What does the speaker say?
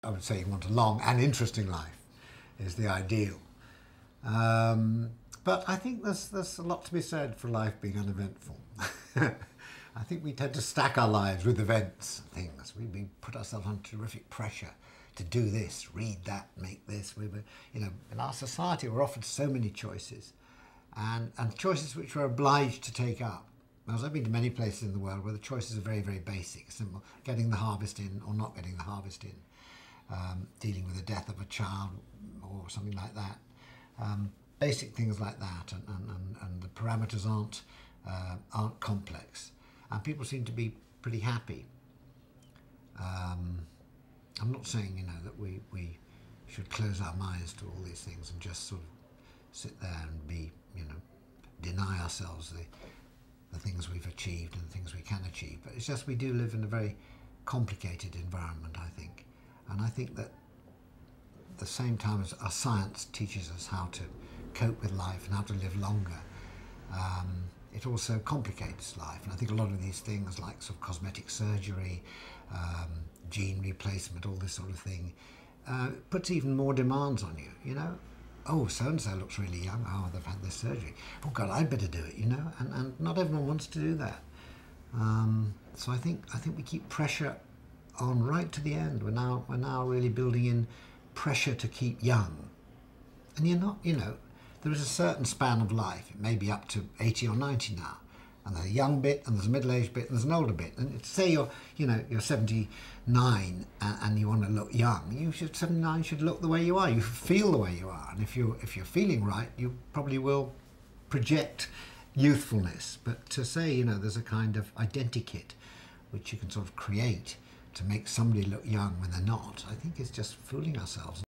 I would say you want a long and interesting life is the ideal. But I think there's a lot to be said for life being uneventful. I think we tend to stack our lives with events and things. We put ourselves under terrific pressure to do this, read that, make this. You know, in our society we're offered so many choices, and choices which we're obliged to take up. Whereas I've been to many places in the world where the choices are very, very basic, simple, getting the harvest in or not getting the harvest in, dealing with the death of a child or something like that. Basic things like that, and the parameters aren't complex, and people seem to be pretty happy. I'm not saying, you know, that we should close our minds to all these things and just sort of sit there and be, you know, deny ourselves the things we've achieved and the things we can achieve. But it's just we do live in a very complicated environment, I think. And I think that at the same time as our science teaches us how to cope with life and how to live longer, it also complicates life. And I think a lot of these things like sort of cosmetic surgery, gene replacement, all this sort of thing, puts even more demands on you, you know. Oh, so-and-so looks really young. Oh, they've had this surgery. Oh, God, I'd better do it, you know. And not everyone wants to do that. So I think we keep pressure on right to the end. We're now really building in pressure to keep young. And you're not, you know, there is a certain span of life. It may be up to 80 or 90 now. And there's a young bit, and there's a middle-aged bit, and there's an older bit. And say you're 79 and you want to look young, 79 should look the way you are. You feel the way you are, and if you're feeling right, you probably will project youthfulness. But to say, you know, there's a kind of identikit which you can sort of create to make somebody look young when they're not, I think is just fooling ourselves.